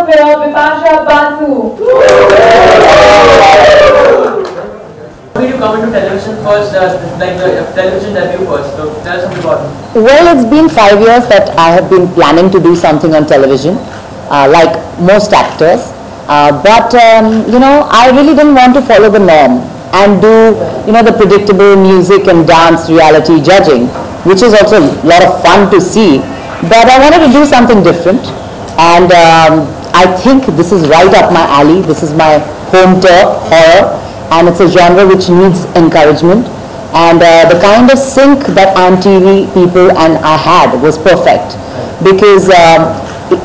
here, Bipasha, Basu. How did you come into television first, like the television debut first? So tell us something about it. Well, it's been 5 years that I have been planning to do something on television, like most actors. But I really didn't want to follow the norm and do, the predictable music and dance reality judging, which is also a lot of fun to see. But I wanted to do something different, and I think this is right up my alley. This is my home turf, horror, and it's a genre which needs encouragement. And the kind of sync that TV people and I had was perfect, because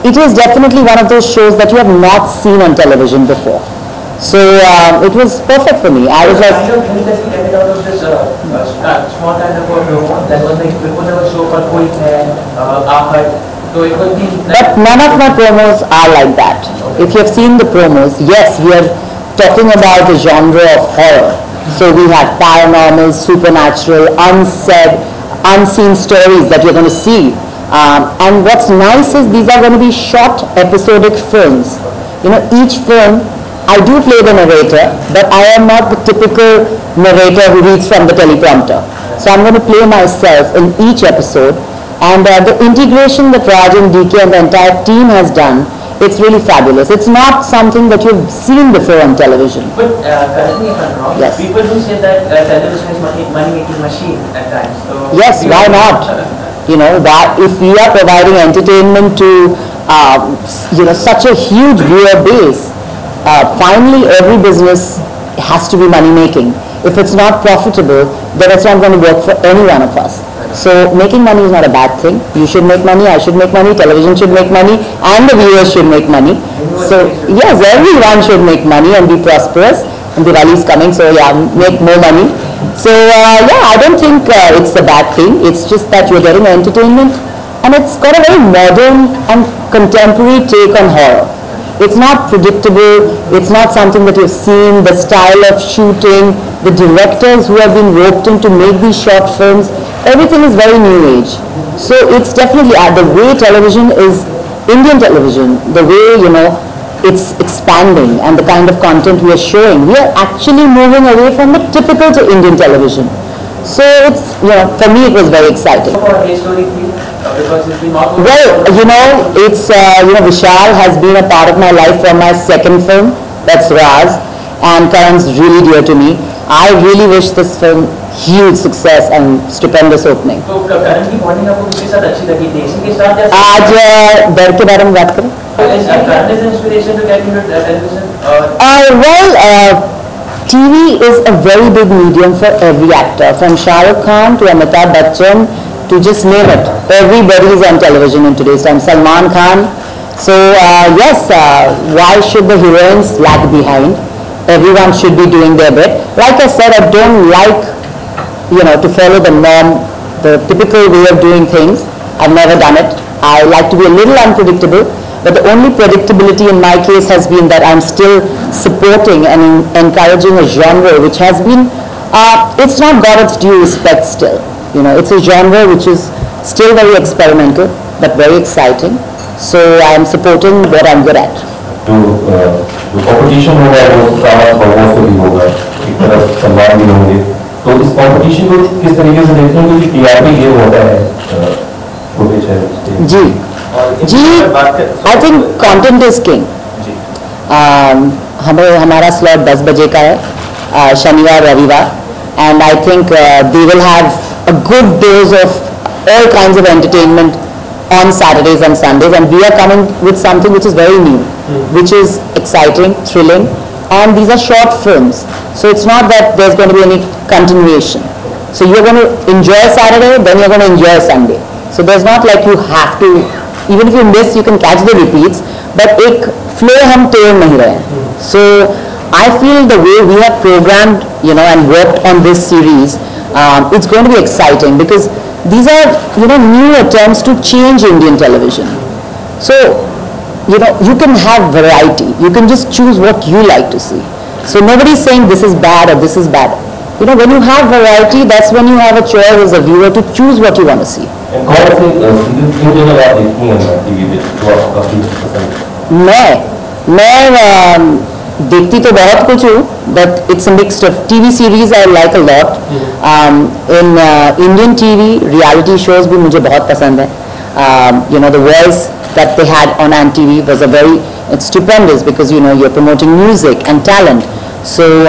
it is definitely one of those shows that you have not seen on television before. So it was perfect for me. I was like, kind of thing that we get it out of this small kind of promo that was like before there was show called Koi Hai, Aahad. So it was but none of my promos are like that. Okay. If you have seen the promos, yes, we are talking about the genre of horror. So we have paranormal, supernatural, unsaid, unseen stories that you're going to see. And what's nice is these are going to be short episodic films. Each film, I do play the narrator, but I am not the typical narrator who reads from the teleprompter. So I'm going to play myself in each episode. And the integration that Raj and DK and the entire team has done, it's really fabulous. It's not something that you've seen before on television. But correct me if I'm wrong, yes. People do say that television is money-making machine at times. So yes, why not? That if we are providing entertainment to such a huge viewer base, finally every business has to be money-making. If it's not profitable, then it's not going to work for any one of us. So making money is not a bad thing. You should make money, I should make money, television should make money, and the viewers should make money. So yes, everyone should make money and be prosperous. And Diwali is coming, so yeah, make more money. So I don't think it's a bad thing. It's just that you're getting entertainment, and it's got a very modern and contemporary take on horror. It's not predictable, it's not something that you've seen, the style of shooting, the directors who have been roped in to make these short films, everything is very new age. So it's definitely, the way television is, Indian television, the way, it's expanding and the kind of content we are showing, we are actually moving away from the typical to Indian television. So it's, for me it was very exciting. Well, it's, Vishal has been a part of my life from my second film, that's Raz, and Karan's really dear to me. I really wish this film huge success and stupendous opening. So, Karan की bonding आपको किसके साथ अच्छी लगी? देसी के साथ या? आज डर के बारे में बात करें? Is Karan is inspiration to get into television? TV is a very big medium for every actor, from Shah Rukh Khan to Amitabh Bachchan to just name it. Everybody is on television in today's time. Salman Khan. So yes, why should the heroines lag behind? Everyone should be doing their bit. Like I said, I don't like, to follow the norm, the typical way of doing things. I've never done it. I like to be a little unpredictable. But the only predictability in my case has been that I'm still supporting and encouraging a genre which has been, it's not got its due respect still. It's a genre which is still very experimental, but very exciting. So I'm supporting what I'm good at. जो competition होगा वो सारा फॉर्मों से भी होगा, एक तरफ सम्मान भी होंगे, तो इस कंपटीशन को किस तरीके से देखते हैं क्योंकि टीआरपी ये होता है फुटेज है जी I think content is king हमारा स्लॉट 10 बजे का है शनिवार रविवार and I think they will have a good dose of all kinds of entertainment on Saturdays and Sundays, and we are coming with something which is very new, which is exciting, thrilling, and these are short films. So it's not that there's going to be any continuation. So you're going to enjoy Saturday, then you're going to enjoy Sunday. So there's not like you have to, even if you miss, you can catch the repeats, but ek flow hum tod nahi rahe. So I feel the way we have programmed, and worked on this series, it's going to be exciting because these are, new attempts to change Indian television. So, you can have variety. You can just choose what you like to see. So nobody's saying this is bad or this is bad. When you have variety, that's when you have a choice as a viewer to choose what you want to see. And कौन से series आप देखती हैं TV पे जो आपको काफी पसंद है? मैं मैं देखती तो बहुत कुछ हूँ, but it's a mix of TV series I like a lot. In Indian TV, reality shows भी मुझे बहुत पसंद है. You know, the voice that they had on TV was it's stupendous because, you know, you're promoting music and talent. So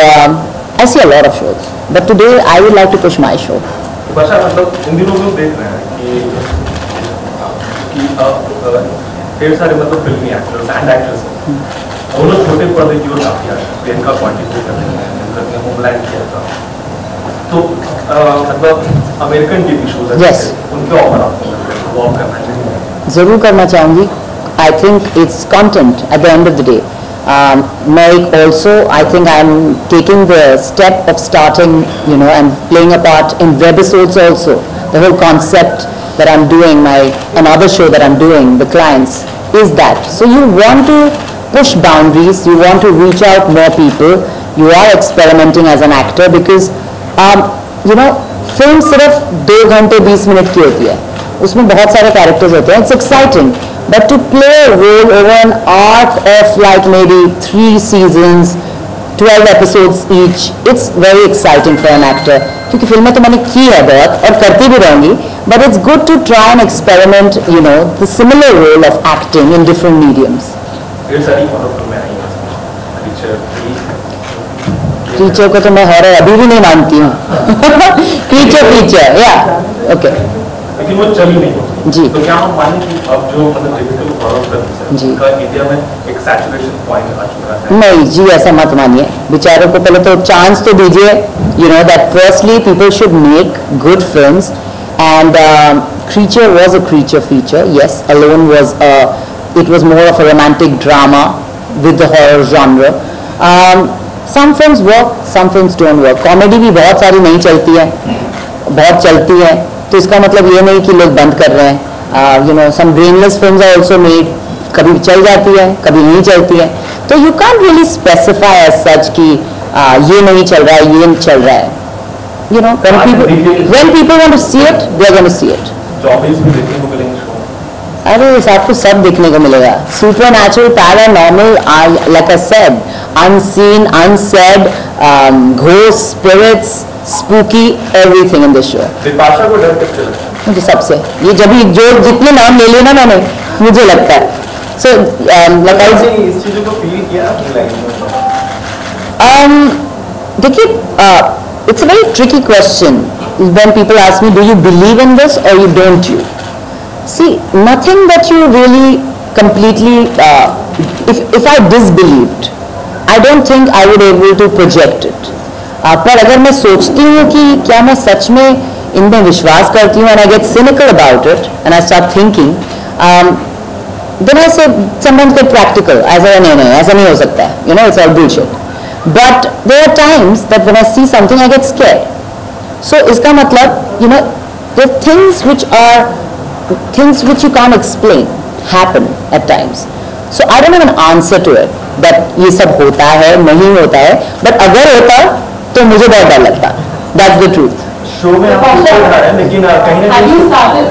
I see a lot of shows, but today I would like to push my show. Bipasha, मतलब इन दिनों में देख रहे हैं कि ढेर सारे मतलब फिल्मी एक्टर्स एंड एक्ट्रेस वो लोग छोटे पर्दे की ओर काफी आ रहे हैं. प्रियंका कॉन्टिन्यू कर रही है, होमलैंड किया था, तो मतलब अमेरिकन टीवी शोज Yes. उनके ऑफर आपको वॉक करना चाहिए. ज़रूर करना चाहूँगी. I think it's content at the end of the day. I think I'm taking the step of starting, you know, and playing a part in webisodes also. The whole concept that I'm doing, another show that I'm doing, the clients, is that. So you want to push boundaries, you want to reach out more people, you are experimenting as an actor because, you know, film सिर्फ 2 घंटे 20 minute की होती है, उसमें बहुत सारे characters होते हैं. It's exciting. But to play a role over an arc of like maybe 3 seasons, 12 episodes each, it's very exciting for an actor. क्योंकि फिल्में तो मैंने की है बहुत और करती भी रहूँगी, but it's good to try and experiment, you know, the similar role of acting in different mediums. ढेर सारी हॉरर फिल्में आई हैं, क्रीचर को तो मैं हॉरर अभी भी नहीं मानती हूँ. क्रीचर या ओके, लेकिन वो चली नहीं जी. तो क्या हम माने कि अब जो मतलब टिपिकल हॉरर फिल्म है उनका इंडिया में एक सैचुरेशन पॉइंट आ चुका है? नहीं जी, ऐसा मत मानिए. बेचारों को पहले तो चांस तो दीजिए. You know that firstly people should make good films and creature was a creature feature. Yes, alone was it was more of a romantic drama with the horror genre. Some films work, some films don't work. Comedy भी बहुत सारी नहीं चलती है, बहुत चलती है, तो इसका मतलब ये नहीं कि लोग बंद कर रहे हैं. You know, some brainless films are also made. कभी चल जाती है, कभी नहीं चलती है. तो you can't really specify as such कि ये नहीं चल रहा है, ये नहीं चल रहा है. You know, when people want to see it, they are going to see it. जॉबीज भी देखने को मिलेंगे शो. अरे इस आपको सब देखने को मिलेगा. Super natural, paranormal, like I said, unseen, unsaid, ghosts, spirits, spooky, everything in this show. Bipasha को डर किससे लगता है? मुझे सबसे, ये जब जो जितने नाम ले लिए ना मैंने, मुझे लगता है. So like I इस चीजों को फील किया अपनी लाइफ में? देखिए, it's a very tricky question when people ask me, do you believe in this or you don't you? See, nothing that you really completely, if I disbelieved, I don't think I would be able to project it. पर अगर मैं सोचती हूँ कि क्या मैं सच में इनमें विश्वास करती हूँ, and I get cynical about it, and I start thinking, then I say sometimes get practical. ऐसा नहीं, ऐसा नहीं हो सकता है. You know, it's all bullshit. But there are times that when I see something, I get scared. So इसका मतलब, you know, there are things which you can't explain happen at times. So I don't have an answer to it that ये सब होता है, नहीं होता है. But अगर होता तो मुझे बहुत डर लगता. That's the truth. शो में आप ऊपर खड़ा है, लेकिन कहीं ना Have you started?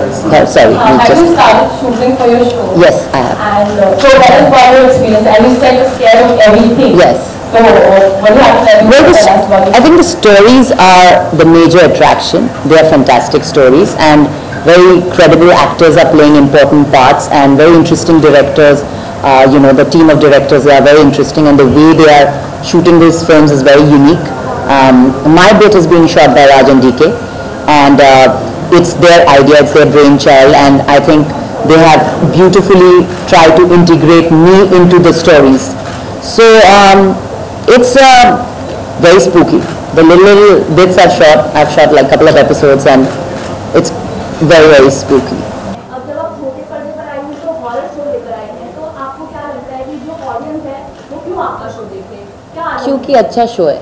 Sorry, Have you started shooting for your show? Yes, I have. And so that is one your experience, and you said you're scared of everything. Yes. So what do you have to tell me Well, about that? I think the stories are the major attraction. They are fantastic stories, and very credible actors are playing important parts, and very interesting directors. You know, the team of directors, they are very interesting, and the way they are shooting these films is very unique. My bit is being shot by Raj and DK, and it's their idea, it's their brainchild, and I think they have beautifully tried to integrate me into the stories. So it's very spooky. The little bits I've shot like a couple of episodes, and it's very, very spooky. अब जब आप छोटे पर्दे पर आई तो horror show लेकर आए हैं, तो आपको क्या लगता है कि जो ऑडियंस है वो क्यों आपका शो देखे? क्या क्योंकि अच्छा शो है.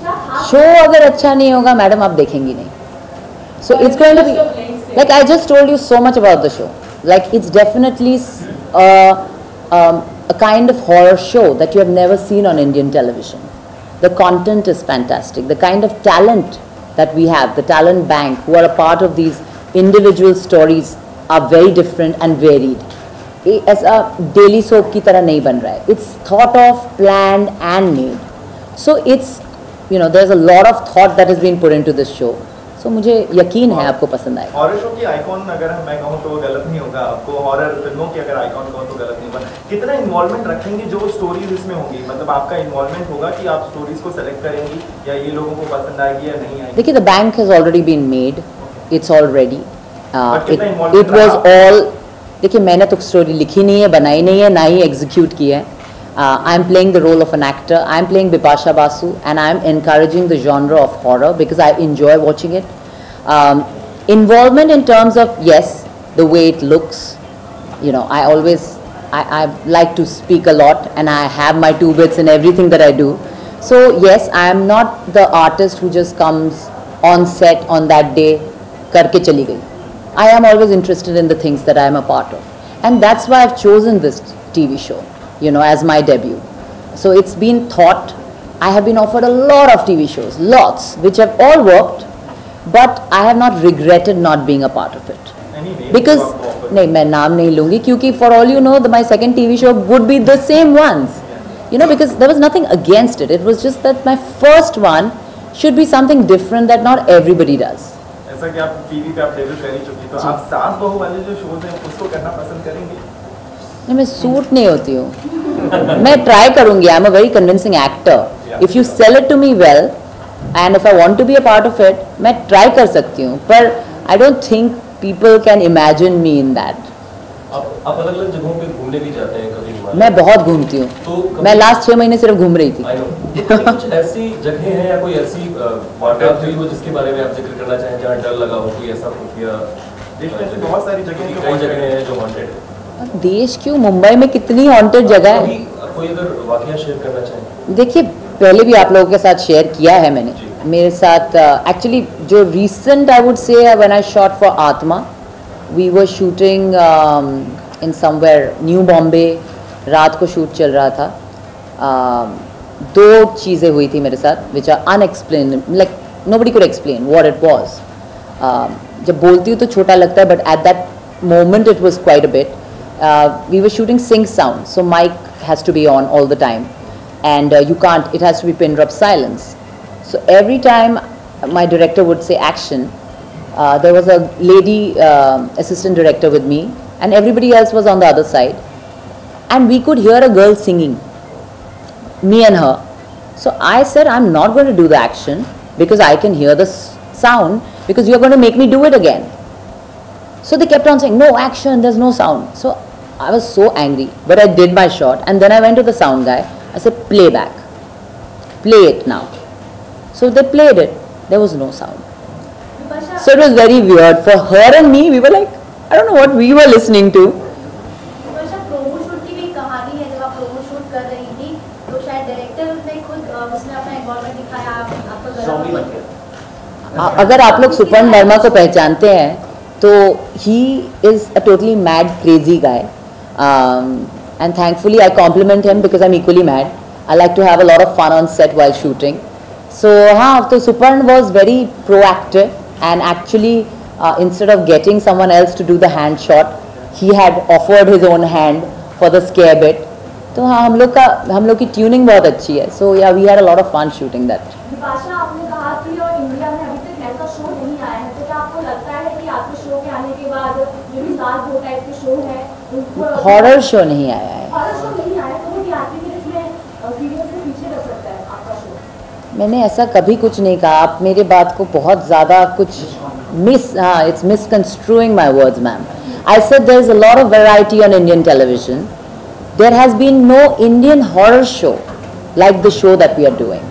क्या खास शो अगर अच्छा नहीं होगा मैडम, आप देखेंगी नहीं. So it's going to be, like I just told you so much about the show. Like it's definitely a kind of horror show that you have never seen on Indian television. The content is fantastic. The kind of talent that we have, the talent bank who are a part of these individual stories are very different and varied. ऐसा daily soap की तरह नहीं बन रहा है. It's thought of, planned and made. So it's there is a lot of thought that is been put into this show. So मुझे यकीन है आपको पसंद आएगा. हॉरर शो की आइकॉन अगर मैं कहूँ तो गलत नहीं होगा, आपको हॉरर फिल्मों की अगर आइकॉन कहूँ तो गलत नहीं होगा. कितना इन्वॉल्वमेंट रखेंगे जो स्टोरीज इसमें होंगी, मतलब आपका इन्वॉल्वमेंट होगा कि आप स्टोरीज को सेलेक्ट करेंगी या ये लोगों को पसंद आएगी या नहीं आएगी? देखिए, the bank has already been made, it's already, कितना इट वाज ऑल. देखिए, मैंने तो स्टोरी लिखी नहीं है, बनाई नहीं है, ना ही एग्जीक्यूट की है. I am playing the role of an actor. I am playing Bipasha Basu, and I am encouraging the genre of horror because I enjoy watching it. Involvement in terms of, yes, the way it looks. I like to speak a lot, and I have my two bits in everything that I do. So yes, I am not the artist who just comes on set on that day, karke chali gayi. I am always interested in the things that I am a part of, and that's why I've chosen this TV show, as my debut. So it's been thought. I have been offered a lot of TV shows, lots, which have all worked, but I have not regretted not being a part of it. Any name Because you are offered? नहीं, मैं नाम नहीं लूँगी, क्योंकि for all you know, my second TV show would be the same ones. Because there was nothing against it. It was just that my first one should be something different that not everybody does. ऐसा कि आप TV पे आप debut कर ही चुकी, तो आप सास बहू वाले जो शोज हैं उसको करना पसंद करेंगे? नहीं, मैं सूट नहीं होती हूँ. मैं ट्राई करूँगी. I am a very convincing actor. If you sell it to me well and if I want to be a part of it, मैं ट्राई कर सकती हूँ, पर I don't think people can imagine me in that. आप अलग अलग जगहों पे घूमने भी जाते हैं कभी? मैं बहुत घूमती हूँ. तो मैं लास्ट 6 महीने सिर्फ घूम रही थी. कुछ ऐसी जगह हैं या कोई ऐसी वारदात हुई हो जिसके बारे में आप जिक्र करना चाहें, जहाँ डर लगा हो, कोई ऐसा खुफिया? देश में ऐसी बहुत सारी जगह हैं, कई जगह हैं जो हॉन्टेड है. देश क्यों, मुंबई में कितनी हॉन्टेड जगह है. कोई अगर वाकया शेयर करना चाहें? देखिए, पहले भी आप लोगों के साथ शेयर किया है मैंने. मेरे साथ एक्चुअली जो recent I would say when I shot for Aatma, we were shooting in somewhere new Bombay. रात को शूट चल रहा था. 2 चीज़ें हुई थी मेरे साथ which are unexplain, like nobody could explain what it was. जब बोलती हूँ तो छोटा लगता है, but at that moment it was quite a bit. We were shooting sync sound, so mic has to be on all the time, and it has to be pin drop silence. So every time my director would say action, there was a lady assistant director with me, and everybody else was on the other side, and we could hear a girl singing, me and her. So I said, I'm not going to do the action because I can hear the sound, because you're going to make me do it again. So they kept on saying, no action, there's no sound. So I was so angry, but I did my shot, and then I went to the sound guy. I said, play back, play it now. So they played it. There was no sound. Bipasha, So it was very weird for her and me. We were like, I don't know what we were listening to. Bipasha, promo shoot की भी कहानी है. जब आप promo shoot कर रही थी तो शायद डायरेक्टर ने खुद उसने अपना इन्वॉल्वमेंट दिखाया, आपका Zombie बन गला. गया. अगर आप लोग सुपर्ण वर्मा को पहचानते हैं, तो he is a totally mad, crazy guy. And thankfully I compliment him because I'm equally mad. I like to have a lot of fun on set while shooting. So so Suparn was very proactive, and actually instead of getting someone else to do the hand shot, he had offered his own hand for the scare bit. तो हाँ, हम लोग की tuning बहुत अच्छी है. So yeah, we had a lot of fun shooting that. Vipasha, आपने कहा कि और इंडिया में अभी तक ऐसा शो नहीं आया है, तो क्या आपको लगता है कि आपके शो के आने के बाद जो भी साल 2 टाइप के शो है उनको हॉरर शो नहीं आया है. हॉरर शो नहीं आया, तो वो टीआरपी के इसमें सीरियल से पीछे रह सकता है आपका शो? मैंने ऐसा कभी कुछ नहीं कहा. आप मेरे बात को बहुत ज़्यादा कुछ it's misconstruing my words, ma'am. I said there is a lot of variety on Indian television. There has been no Indian horror show like the show that we are doing.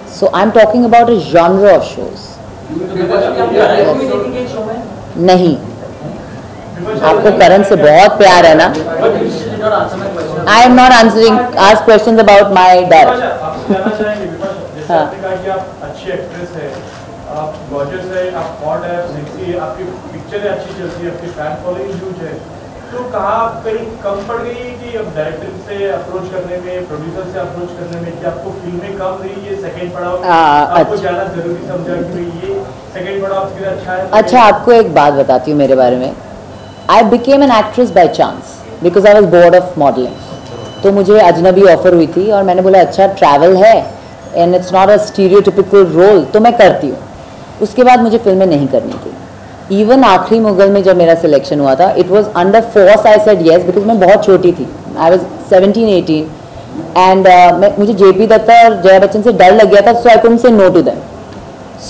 So I'm talking about a genre of shows. नहीं, आपको करण से बहुत प्यार है ना. I am not answering ask questions about my dad. आप कहना चाहेंगे विपाशा, जैसे आपने कहा कि आप अच्छी एक्ट्रेस है, आप गॉर्जियस है, आप हॉट है, सेक्सी है, आपकी पिक्चरें अच्छी चलती है, आपकी फैन फॉलोइंग ह्यूज है, तो कहाँ आप कहीं कम पड़ गई कि अब डायरेक्टर से अप्रोच करने में, प्रोड्यूसर से अप्रोच करने में, कि आपको फिल्में कम रही, ये सेकंड पड़ाव आपको ज़्यादा जरूरी समझा कि ये सेकंड पड़ाव आपके लिए अच्छा है? अच्छा, आपको एक बात बताती हूँ मेरे बारे में. I became an actress by chance because I was bored of modelling. तो मुझे अजनबी ऑफर हुई थी और मैंने बोला अच्छा ट्रैवल है and it's not a stereotypical role तो मैं करती हूँ. उसके बाद मुझे फिल्में नहीं करनी थी. इवन आखिरी मुगल में जब मेरा सिलेक्शन हुआ था it was under force. I said yes because मैं बहुत छोटी थी. आई वॉज 17-18 एंड मुझे जेपी दत्ता और जया बच्चन से डर लग गया था. सो आई कुडंट से नो टू देम.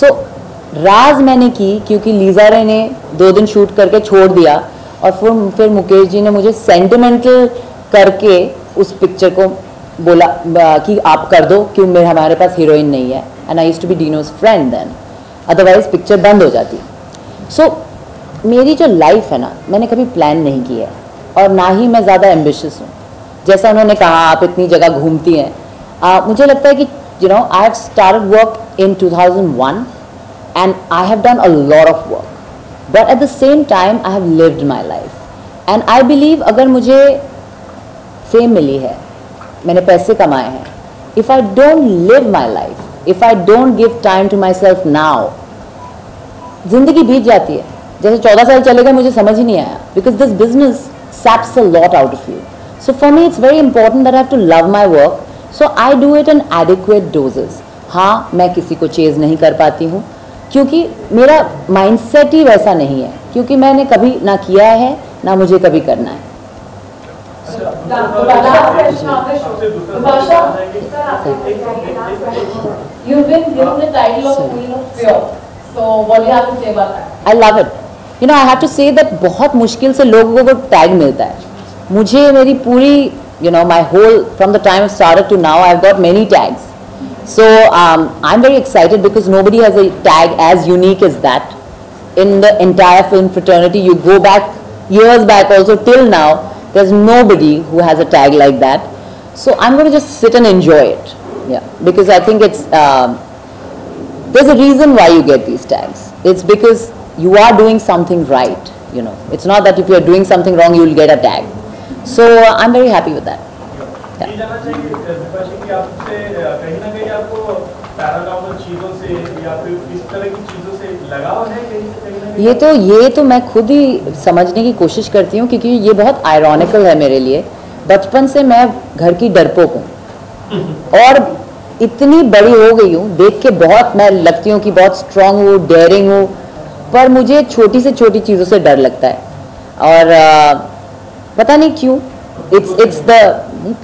सो राज मैंने की क्योंकि लीजा रे ने 2 दिन शूट करके छोड़ दिया और फिर मुकेश जी ने मुझे सेंटिमेंटल करके उस पिक्चर को बोला कि आप कर दो क्यों मेरे हमारे पास हीरोइन नहीं है. And I used to be Dino's friend then, otherwise picture बंद हो जाती. सो मेरी जो लाइफ है ना मैंने कभी प्लान नहीं की है और ना ही मैं ज़्यादा एम्बिशियस हूँ. जैसा उन्होंने कहा आप इतनी जगह घूमती हैं, मुझे लगता है कि you know I have started work in 2001 and I have done a lot of work, but at the same time I have lived my life and I believe अगर मुझे फेम मिली है, मैंने पैसे कमाए हैं, if I don't live my life, if I don't give time to myself now, जिंदगी बीत जाती है. जैसे 14 साल चले गए मुझे समझ ही नहीं आया because this business saps a lot out of you. So for me it's very important that I have to love my work, so I do it in adequate doses. हाँ मैं किसी को चेज़ नहीं कर पाती हूँ क्योंकि मेरा माइंडसेट ही वैसा नहीं है, क्योंकि मैंने कभी ना किया है ना मुझे कभी करना है. You've been given the title of Queen of Pure. So what do you have to say about that? I love it. You know I have to say that बहुत मुश्किल से लोगों को टैग मिलता है. मुझे मेरी पूरी my whole from the time I started to now I've got many tags. So I'm very excited because nobody has a tag as unique as that in the entire film fraternity. You go back years back also till now, there's nobody who has a tag like that. So I'm going to just sit and enjoy it. Yeah, because I think it's there's a reason why you get these tags. It's because you are doing something right. It's not that if you're doing something wrong you will get a tag. So I'm very happy with that. ये जानना चाहिए विपाशा कि आपसे कहीं ना कहीं आपको paranormal चीजों से या फिर इस तरह की चीजों से लगाव है कहीं ना कहीं? ये तो मैं खुद ही समझने की कोशिश करती हूँ क्योंकि ये बहुत आयरॉनिकल है मेरे लिए. बचपन से मैं घर की डरपोक हूँ और इतनी बड़ी हो गई हूँ देख के बहुत मैं लगती हूँ कि बहुत स्ट्रांग हूँ, डेयरिंग हूँ, पर मुझे छोटी से छोटी चीज़ों से डर लगता है. और पता नहीं क्यों इट्स द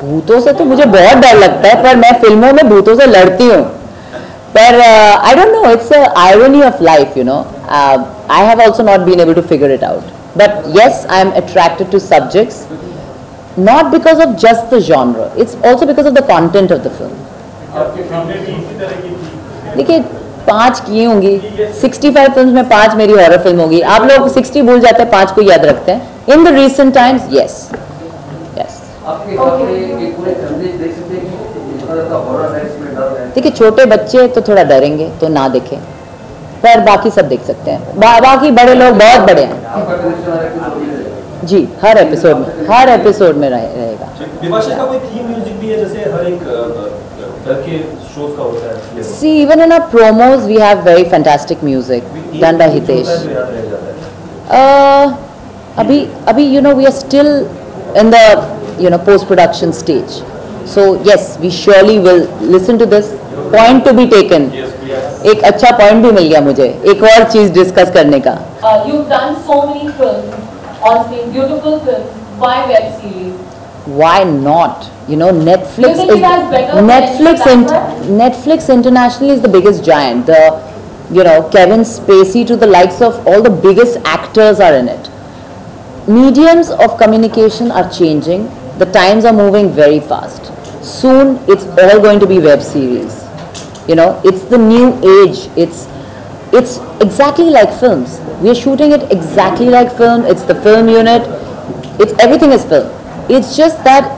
भूतों से तो मुझे बहुत डर लगता है पर मैं फिल्मों में भूतों से लड़ती हूँ. पर I don't know, it's a irony of life. I have also not been able to figure it out, but yes I am attracted to subjects not because of just the genre, it's also because of the content of the film. देखिए 5 की होंगी, 65 film में 5 मेरी horror film होगी. आप लोग 60 भूल जाते हैं, 5 को याद रखते हैं. In the recent times yes. देखिए छोटे बच्चे तो थोड़ा डरेंगे तो ना देखें, पर बाकी सब देख सकते हैं. बाकी बड़े लोग बहुत बड़े हैं जी. हर एपिसोड में रहेगा. विपाशा का कोई थीम म्यूजिक भी है जैसे हर एक तरह के शोज का होता है? See, even in our promos we have very fantastic music done by Hitesh. अभी we are still in the post production stage. So yes, we surely will listen to this. Point to be taken. एक अच्छा point भी मिल गया मुझे एक और चीज discuss करने का. You've done so many films on screen, beautiful films. Why web series? Why not? Netflix Do you think it has better Netflix internationally is the biggest giant. Kevin Spacey to the likes of all the biggest actors are in it. Mediums of communication are changing. The times are moving very fast. Soon it's all going to be web series. It's the new age. It's exactly like films. We are shooting it exactly like film. It's the film unit. Everything is film. It's just that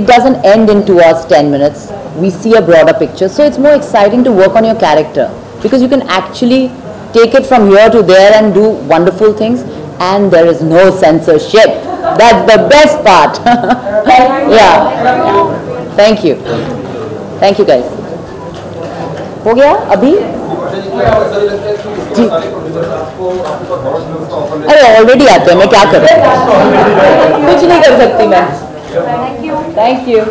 it doesn't end in 2 hours 10 minutes. We see a broader picture. So it's more exciting to work on your character because you can actually take it from here to there and do wonderful things, and there is no censorship. That's the best part. Yeah. Thank you guys. हो गया अभी जी, अरे already आते हैं, मैं क्या करूँ, कुछ नहीं कर सकती मैं। Thank you.